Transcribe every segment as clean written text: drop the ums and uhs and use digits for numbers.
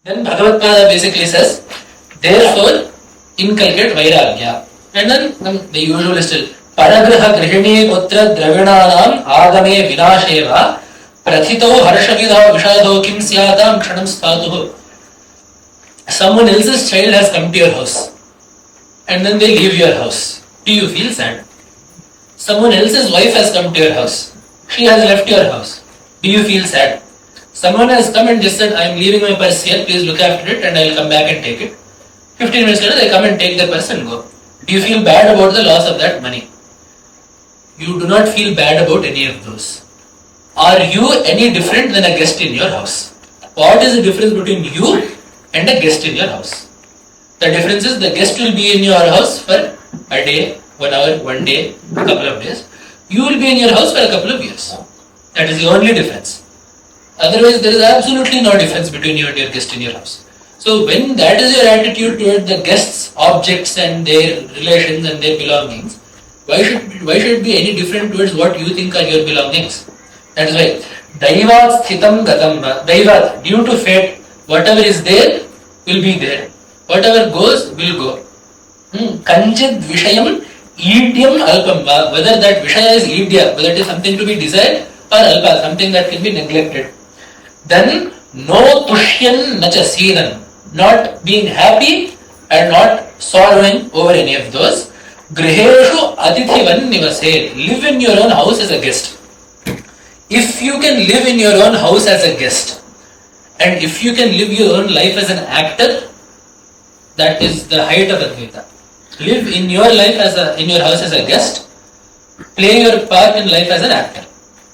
Then Bhagavad basically says, therefore, inculcate Vairagya. And then the usual is still, Paragraha Grihini Putra Dravinanam Agame Vinasheva Prathito Harshavidha Vishadho Kim Syatam Kshanam Spatuho. Someone else's child has come to your house and then they leave your house. Do you feel sad? Someone else's wife has come to your house. She has left your house. Do you feel sad? Someone has come and just said, I am leaving my purse here, please look after it and I will come back and take it. 15 minutes later, they come and take their purse and go. Do you feel bad about the loss of that money? You do not feel bad about any of those. Are you any different than a guest in your house? What is the difference between you and a guest in your house? The difference is the guest will be in your house for a day, 1 hour, 1 day, a couple of days. You will be in your house for a couple of years. That is the only difference. Otherwise, there is absolutely no difference between you and your guest in your house. So when that is your attitude toward the guests, objects and their relations and their belongings, why should it be any different towards what you think are your belongings? That is why Daivat Sthitam Gatam Daivat, due to fate, whatever is there will be there. Whatever goes will go. Kanchid Vishayam Idyam Alpam, whether that Vishaya is Idya, whether it is something to be desired or Alpa, something that can be neglected. Then no Tushyan Nacha Sinan, not being happy and not sorrowing over any of those. Griheshu Atithivan Nivase, live in your own house as a guest. If you can live in your own house as a guest, and if you can live your own life as an actor, that is the height of Advaita. Live in your life in your house as a guest, play your part in life as an actor.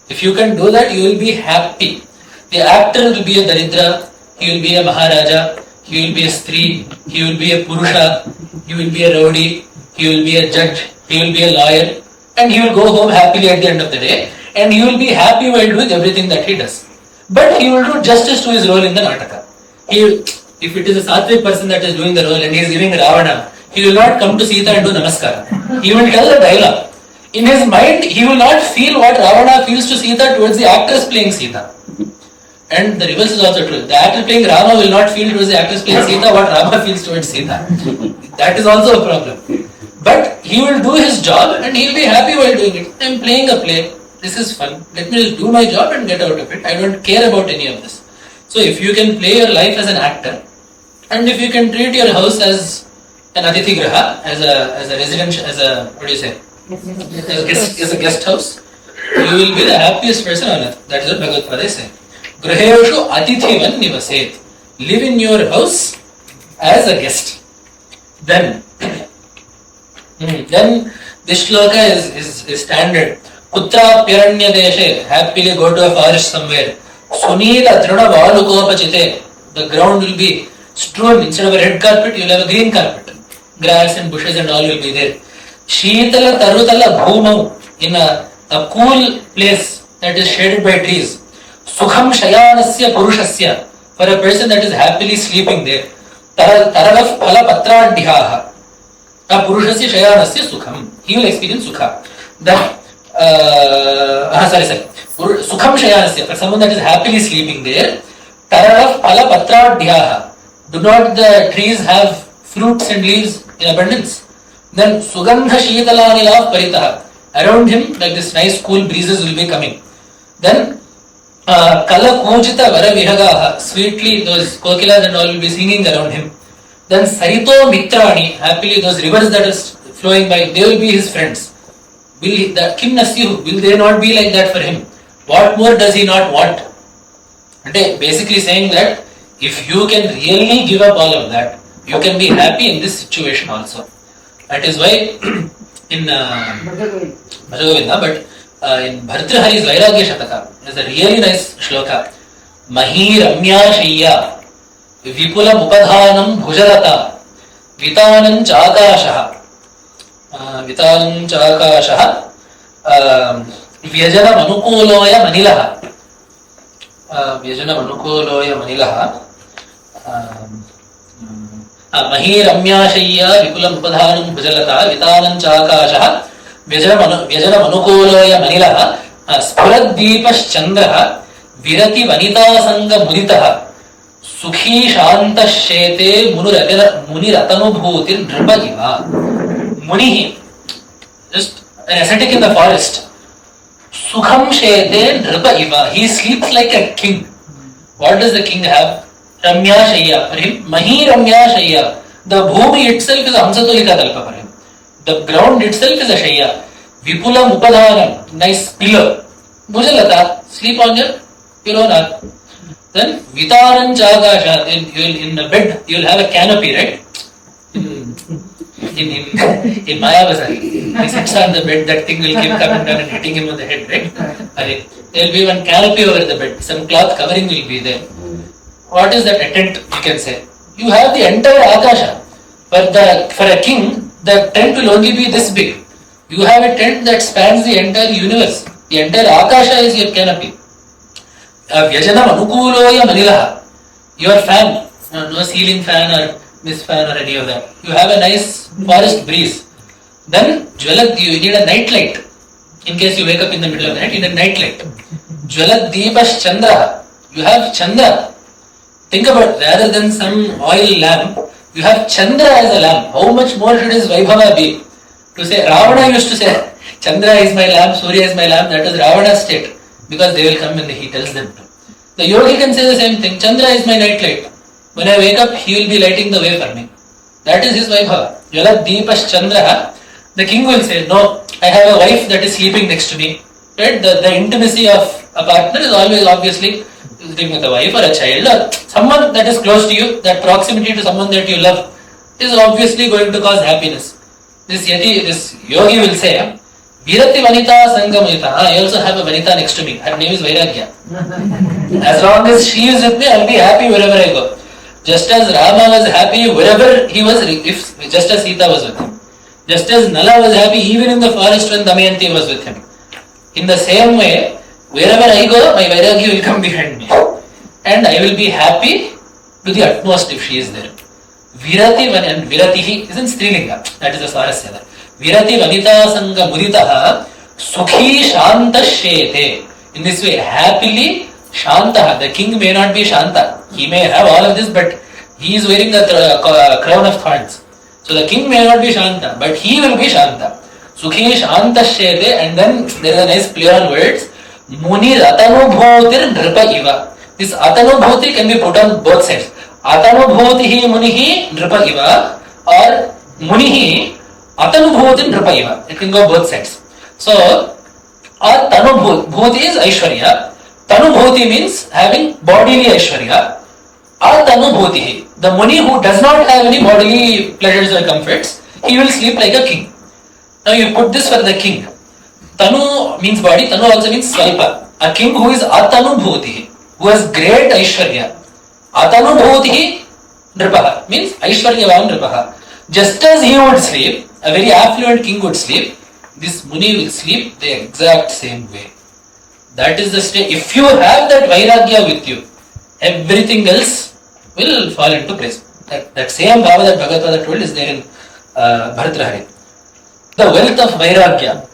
If you can do that, you will be happy. The actor will be a Daridra, he will be a Maharaja, he will be a Stree, he will be a Purusha, he will be a Rowdy, he will be a judge, he will be a lawyer, and he will go home happily at the end of the day, and he will be happy while doing everything that he does. But he will do justice to his role in the Nataka. If it is a Sattvic person that is doing the role and he is giving Ravana, he will not come to Sita and do Namaskara. He will tell the dialogue. In his mind, he will not feel what Ravana feels to Sita towards the actress playing Sita. And the reverse is also true. The actor playing Rama will not feel towards the actress playing Sita what Rama feels towards Sita. That is also a problem. But he will do his job and he will be happy while doing it. I am playing a play. This is fun. Let me just do my job and get out of it. I don't care about any of this. So if you can play your life as an actor, and if you can treat your house as an Atithi Graha, as a residential, as a guest house, you will be the happiest person on earth. That is what Bhagavad Gita is saying. Griheshu Atithivan Nivaset. Live in your house as a guest. Then this shloka is standard. Putra Piranya Deshe, happily go to a forest somewhere. Sunila Truna Valukopachite, the ground will be strewn. Instead of a red carpet, you will have a green carpet. Grass and bushes and all will be there. Sheetala Tarutala Bhumau, in a cool place that is shaded by trees. Sukham Shayanasya Purushasya, for a person that is happily sleeping there. Taralaf Phala Patra Dihaha. A Purushasya Shayanasya Sukham. He will experience Sukha. Then Sukham Shayanasya, for someone that is happily sleeping there. Taralaf Phala Patra Dihaha. Do not the trees have fruits and leaves in abundance? Then Sugandha Sheetalanilav Paritaha. Around him, like this nice cool breezes will be coming. Then Kala Kojita Vara Vihagaha, sweetly those kokilas and all will be singing around him. Then Sarito Mitrani, happily those rivers that is flowing by, they will be his friends. Will they not be like that for him? What more does he not want? Basically saying that if you can really give up all of that, you can be happy in this situation also. That is why in Bhajagovinda, but in Bhartrahari's Vairagya Shataka, there is a really nice shloka. Mahi Ramya Shayya Vipula Mupadhanam Bhujarata Vitanam Chakashaha Vyajana Manukuloya Manilaha Mahi Ramya Shayya Vipula Mupadhanam Bhujarata Vitanam Chakashaha Vyajana Manukuloya Manilaha Spurad Deepas Chandraha Virati Vanita Sanga Muditaha Sukhi Shanta Shete Muniratanu Nripa Iva. Muni, just an ascetic in the forest. Sukham Shete Nripa Iva. He sleeps like a king. What does the king have? Ramya Shayya. For him, Mahi Ramya Shayya. The Bhumi itself is Hamsatulika Talpa for him. The ground itself is a Shayya. Vipula Mupadhanam. Nice pillow. Bhujalata. Sleep on your pillow. Then Vitaran Chagasha. In the bed, you will have a canopy, right? In Mayavasari, he sits on the bed, that thing will keep coming down and hitting him on the head, right? There will be one canopy over the bed, some cloth covering will be there. What is that? A tent, you can say. You have the entire Akasha. For a king, the tent will only be this big. You have a tent that spans the entire universe. The entire Akasha is your canopy. Vyajanam Anukuloya Manilaha. Your fan, no ceiling fan or this fan or any of that. You have a nice forest breeze. Then Jwalat, you need a night light. In case you wake up in the middle of the night, you need a night light. Jwalat Deepash Chandra. You have Chandra. Think about, rather than some oil lamp, you have Chandra as a lamp. How much more should his Vaibhava be? To say, Ravana used to say, Chandra is my lamp, Surya is my lamp. That was Ravana's state. Because they will come when he tells them to. The yogi can say the same thing. Chandra is my night light. When I wake up, he will be lighting the way for me. That is his Vaibhava. Jwalat Deepash Chandra. The king will say, no, I have a wife that is sleeping next to me. Right? The intimacy of a partner is always obviously living with a wife or a child or someone that is close to you. That proximity to someone that you love is obviously going to cause happiness. This yogi will say, Virati Vanita Sangamita. I also have a Vanita next to me. Her name is Vairagya. As long as she is with me, I will be happy wherever I go. Just as Rama was happy wherever he was, just as Sita was with him. Just as Nala was happy even in the forest when Damayanti was with him. In the same way, wherever I go, my Vairagya will come behind me. And I will be happy to the utmost if she is there. Virati and Viratihi is in Strilinga. That is the Swarasya. Virati Vanita Sanga Muditaha Sukhi Shanta Shete. In this way, happily Shanta. The king may not be Shanta. He may have all of this, but he is wearing a crown of thorns. So the king may not be Shanta, but he will be Shanta. Sukhi Shanta Shete, and then there is a nice play on words. Muni Atanubhotir Nripa Iva. This Atanubhoti can be put on both sides. Atanubhotihi Munihi Nripa Iva or Munihi Atanubhoti Nripa Iva. It can go both sides. So, Tanubhoti is Aishwarya. Tanubhoti means having bodily Aishwarya. Tanubhotihi. The Muni who does not have any bodily pleasures or comforts, he will sleep like a king. Now you put this for the king. Tanu means body, Tanu also means Svalpa. A king who is Atanubhotihi, who has great Aishwarya. Atanubhotihi Nripaha means Aishwaryavan Nripaha. Just as he would sleep, a very affluent king would sleep, this Muni will sleep the exact same way. That is the state. If you have that Vairagya with you, everything else will fall into place. That same Bhava that Bhagavad told is there in Bhartrahari. The wealth of Vairagya.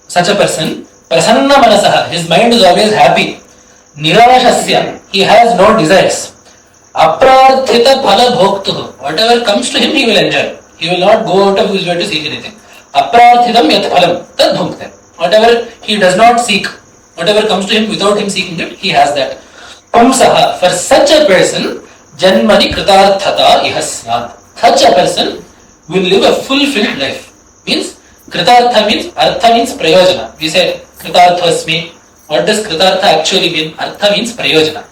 Such a person, Prasanna Manasaha, his mind is always happy. Nirashasya, he has no desires. Aprarthita Phala Bhoktuhu, whatever comes to him, he will enjoy. He will not go out of his way to seek anything. Aprarthitam Yat Phalam, Tad Bhukte. Whatever he does not seek, whatever comes to him without him seeking it, he has that. Pumsaha, for such a person, Janmani Kritarthata Ihasnat. Such a person will live a fulfilled life. Means, Kritartha means, Artha means Prayojana. We say, Kritarthasmi. What does Kritartha actually mean? Artha means Prayojana.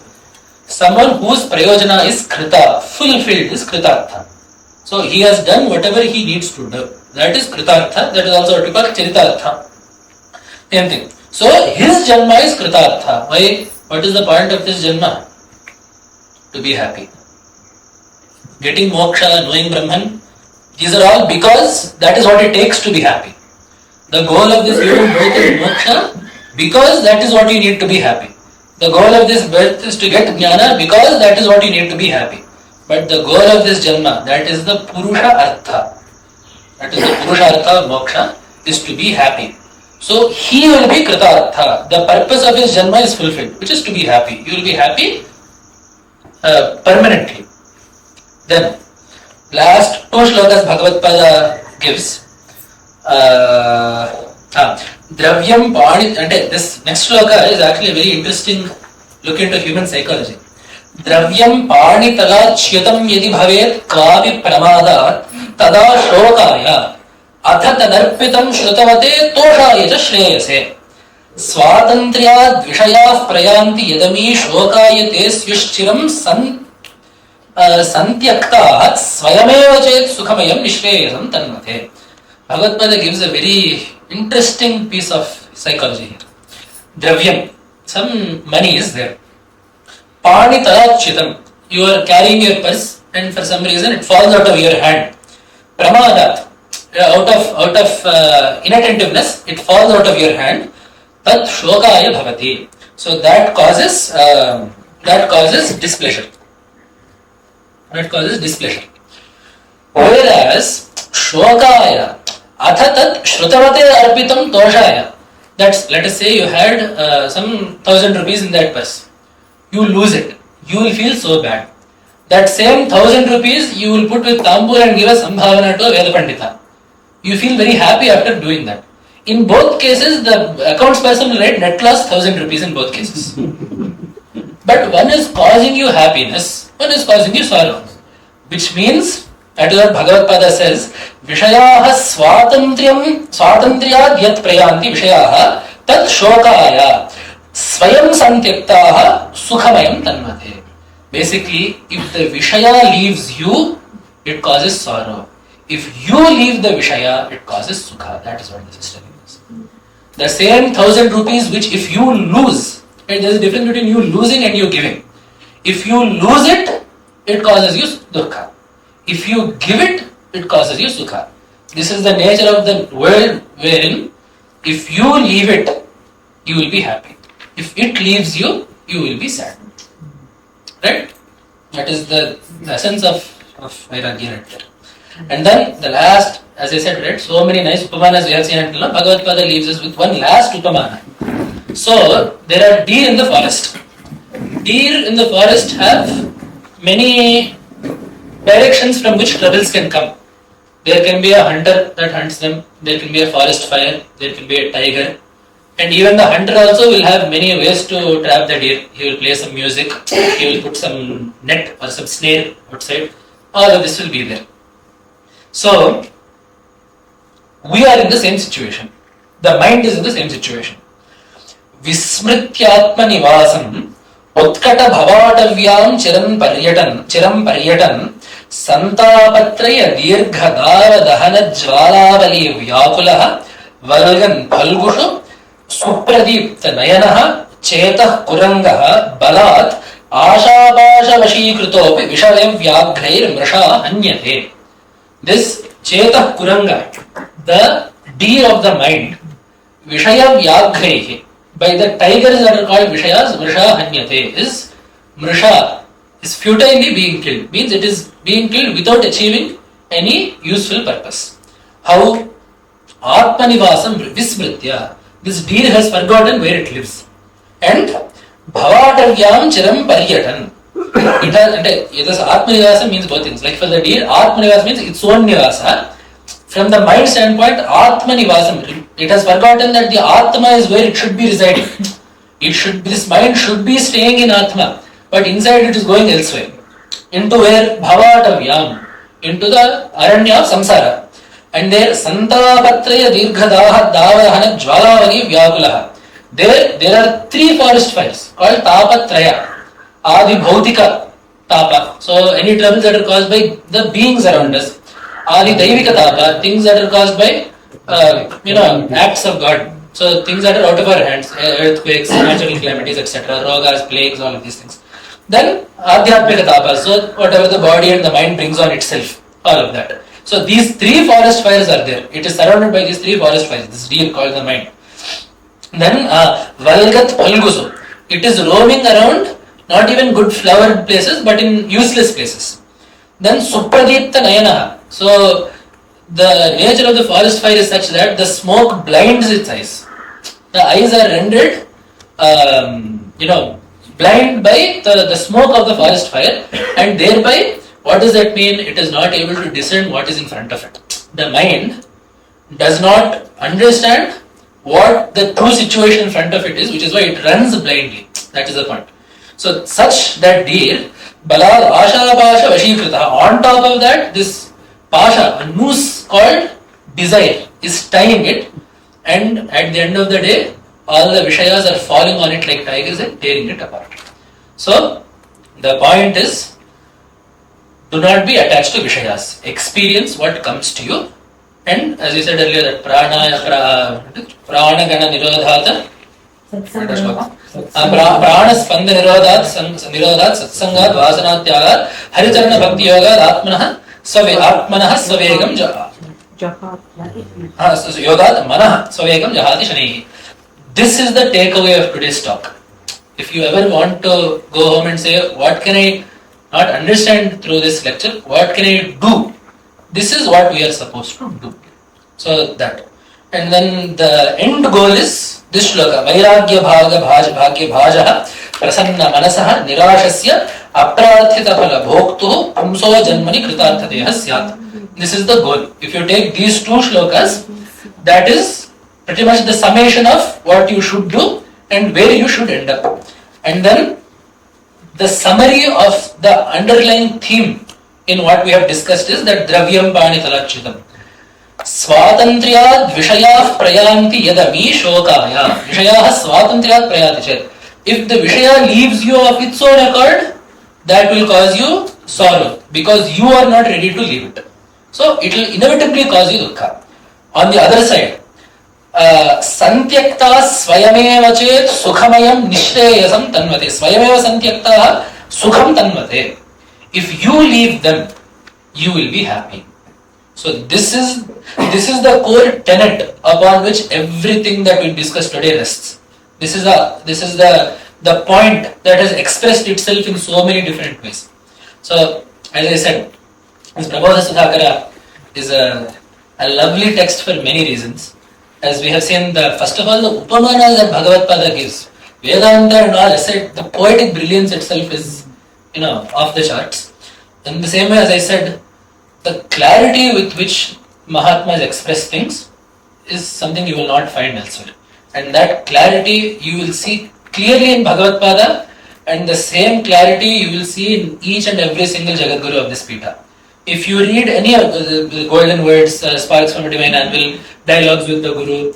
Someone whose Prayojana is Krita, fulfilled is Kritartha. So he has done whatever he needs to do. That is Kritartha. That is also what we call Charitartha. Same thing. So his Janma is Kritartha. Why? What is the point of this Janma? To be happy. Getting moksha, knowing Brahman, these are all because that is what it takes to be happy. The goal of this human birth is moksha because that is what you need to be happy. The goal of this birth is to get jnana because that is what you need to be happy. But the goal of this janma, that is the purusha artha. That is the purusha artha of moksha, is to be happy. So he will be krita artha. The purpose of his janma is fulfilled, which is to be happy. You will be happy permanently. Then, last two shlokas Bhagavad gives. Dravyam Pani, and this next shloka is actually a very interesting look into human psychology. Dravyam Pani Talachyutam Yadi Bhavet Kavi Pramada Tada Shokaya Atha Tadarpitam Shrutavate Toshaya Shreyase Swatantriya Dvishaya Prayanti Yadami Shokaya Te Svyashchiram Santyakta Swayameva Chet Sukhamayam Nishreyasam Tanmate. Bhagavad gives a very interesting piece of psychology here. Dravyam, some money is there. Pani Talachitam, you are carrying your purse and for some reason it falls out of your hand. Pramadat, out of inattentiveness, it falls out of your hand. Tat Shokaya Bhavati. So that causes displeasure. That causes displeasure. Whereas Shokaya Athatat Shrutavate Arpitam Toshaya. That's, let us say you had some 1,000 rupees in that purse. You lose it. You will feel so bad. That same 1,000 rupees you will put with Tambur and give a Sambhavana to a Veda Pandita. You feel very happy after doing that. In both cases, the accounts person will write net loss 1,000 rupees in both cases. But one is causing you happiness, one is causing you sorrow. Which means, that is what Bhagavad Pada says, Vishayaha Swatantriyad Yat Prayanti Vishayaha Tat Shokaya Swayam Santyaktaha Sukhamayam Tanmate. Basically, if the Vishaya leaves you, it causes sorrow. If you leave the Vishaya, it causes Sukha. That is what the system is. The same 1,000 rupees which if you lose, and there is a difference between you losing and you giving. If you lose it, it causes you Dukkha. If you give it, it causes you Sukha. This is the nature of the world wherein if you leave it, you will be happy. If it leaves you, you will be sad. Right? That is the essence of Vairagya right there. And then the last, as I said, right, so many nice Upamanas we have seen until now, Bhagavad Pada leaves us with one last Upamana. So, there are deer in the forest. Deer in the forest have many directions from which troubles can come. There can be a hunter that hunts them, there can be a forest fire, there can be a tiger, and even the hunter also will have many ways to trap the deer. He will play some music, he will put some net or some snare outside, all of this will be there. So, we are in the same situation. The mind is in the same situation. Vismrityatma nivasam utkata bhavatavyam chiram paryatan Santapatraya dirghadara dahana jvalavali vyakulaha valgan phalgushu supradipta nayanaha chetah kurangaha balat ashabasha vashikrutopi vishavev vyaghrair mrisha hanyate. This chetah kuranga, the deer of the mind, vishaya vyaghrair, by the tigers that are called vishayas, mrisha hanyate, is mrisha, is futilely being killed, means it is being killed without achieving any useful purpose. How? Atmanivasam vismritya, this deer has forgotten where it lives. And bhavatavyam chiram paryatan. It has Atmanivasa means both things. Like for the deer, Atmanivasa means its own nivasa. From the mind standpoint, Atmanivasam, it has forgotten that the Atma is where it should be residing. This mind should be staying in Atma, but inside it is going elsewhere. Into where? Bhavatavyam, into the Aranya of Samsara. And there, Santapatraya Dirghadaha Davahana Jvalavali Vyakulaha. There are 3 forest fires called Tapatraya. Adi Bhautika Tapa. So, any troubles that are caused by the beings around us. Adi Daivika Tapa, things that are caused by, acts of God. So, things that are out of our hands, earthquakes, natural calamities, etc., rogas, plagues, all of these things. Then, Adhyatmika Tapa, so whatever the body and the mind brings on itself, all of that. So, these 3 forest fires are there. It is surrounded by these 3 forest fires, this deer called the mind. Then, Valgat Palgusu, it is roaming around, not even good flowered places, but in useless places. Then, Supradipta Nayana, so the nature of the forest fire is such that the smoke blinds its eyes. The eyes are rendered, blind by the smoke of the forest fire, and thereby, what does that mean? It is not able to discern what is in front of it. The mind does not understand what the true situation in front of it is, which is why it runs blindly. That is the point. So, such that deer, balad asha pasha vashikrita. On top of that, this pasha, a noose called desire, is tying it, and at the end of the day, all the vishayas are falling on it like tigers and tearing it apart. So, the point is, do not be attached to vishayas. Experience what comes to you. And as you said earlier, that prana gana nirodhata, prana spanda nirodhat satsangat vasanat tyagat haricharana bhakti yogat atmanah svavegam yogat manah svavegam jahati shanaihi. This is the takeaway of today's talk. If you ever want to go home and say, what can I not understand through this lecture, what can I do? This is what we are supposed to do. So that. And then the end goal is this shloka. Vairagya bhaga bhagya bhajaha prasanna manasaha nirashasya aprarthita phala bhoktuhu pumso janmani kritarthadeha syat. This is the goal. If you take these two shlokas, that is pretty much the summation of what you should do and where you should end up. And then the summary of the underlying theme in what we have discussed is that dravyam panitalachitam. Swatantriyad vishayah prayanti yadami shokaya. Vishayah swatantriyad prayati chet. If the vishaya leaves you of its own accord, that will cause you sorrow because you are not ready to leave it. So it will inevitably cause you dukkha. On the other side, santyakta swayameva chet sukhamayam nishreyasam tanvate. Swayameva santyakta sukham tanvate. If you leave them, you will be happy. So this is the core tenet upon which everything that we discussed today rests. This is the point that has expressed itself in so many different ways. So as I said, this Prabodha Sudhakara is a lovely text for many reasons. As we have seen, first of all, the upamanas that Bhagavad Pada gives, Vedanta and all, aside, the poetic brilliance itself is, off the charts. In the same way, as I said, the clarity with which Mahatmas express things is something you will not find elsewhere. And that clarity you will see clearly in Bhagavad Pada, and the same clarity you will see in each and every single Jagadguru of this Pita. If you read any of the golden words, sparks from a divine anvil, dialogues with the Guru,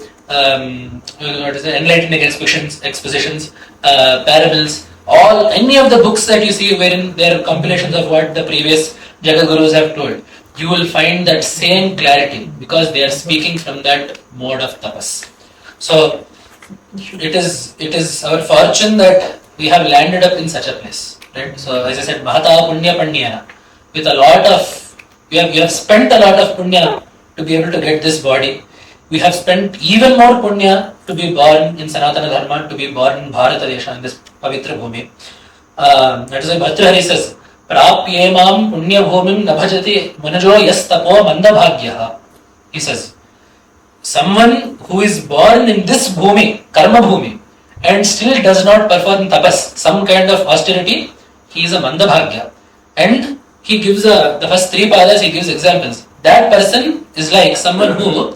enlightening expositions, parables, any of the books that you see wherein there are compilations of what the previous Jagadgurus have told, you will find that same clarity because they are speaking from that mode of tapas. So it is our fortune that we have landed up in such a place, right? So as I said, Mahata Punya Pandya, with a lot of we have spent a lot of punya to be able to get this body. We have spent even more punya to be born in Sanatana Dharma, to be born in Bharata Desha, in this Pavitra Bhumi. That is why Bhatrahari says, Prapyemam punya bhumim nabhajati manajo yastapo mandabhagyaha. He says, someone who is born in this bhumi, karma bhumi, and still does not perform tapas, some kind of austerity, he is a mandabhagya. And he gives the first three padas, he gives examples. That person is like someone who,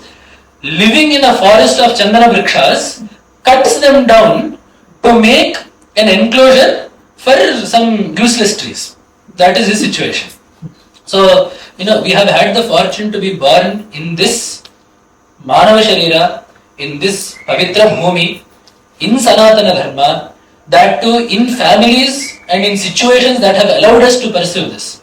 living in a forest of chandana vrikshas, cuts them down to make an enclosure for some useless trees. That is his situation. So, we have had the fortune to be born in this Manava Sharira, in this Pavitra Bhumi, in Sanatana Dharma, that too in families and in situations that have allowed us to pursue this.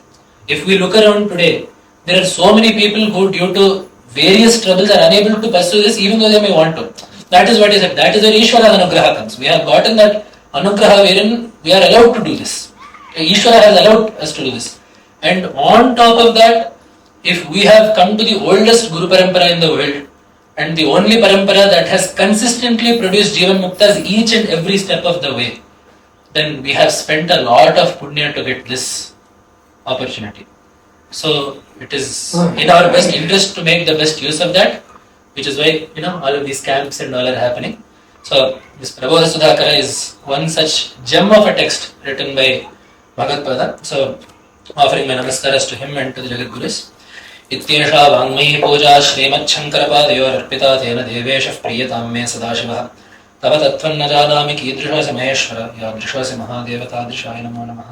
If we look around today, there are so many people who, due to various troubles, are unable to pursue this even though they may want to. That is what is it. That is where Ishvara Anugraha comes. We have gotten that Anugraha wherein we are allowed to do this. Ishvara has allowed us to do this. And on top of that, if we have come to the oldest Guru Parampara in the world, and the only Parampara that has consistently produced Jivan Muktas each and every step of the way, then we have spent a lot of punya to get this opportunity. So it is in our best interest to make the best use of that, which is why all of these camps and all are happening. So this Prabodha Sudhakara is one such gem of a text written by Bhagavad. So offering my namaskaras to him and to the Jagadgurus. इत्येषा वाङ्मयी पूजा श्रीमच्छङ्करपादयोरर्पिता तेन देवेशः प्रीयतां मे सदाशिवः तव तत्त्वन्न जानामि कीदृशोऽसि महेश्वर यादृशोऽसि महादेव तादृशाय नमो नमः.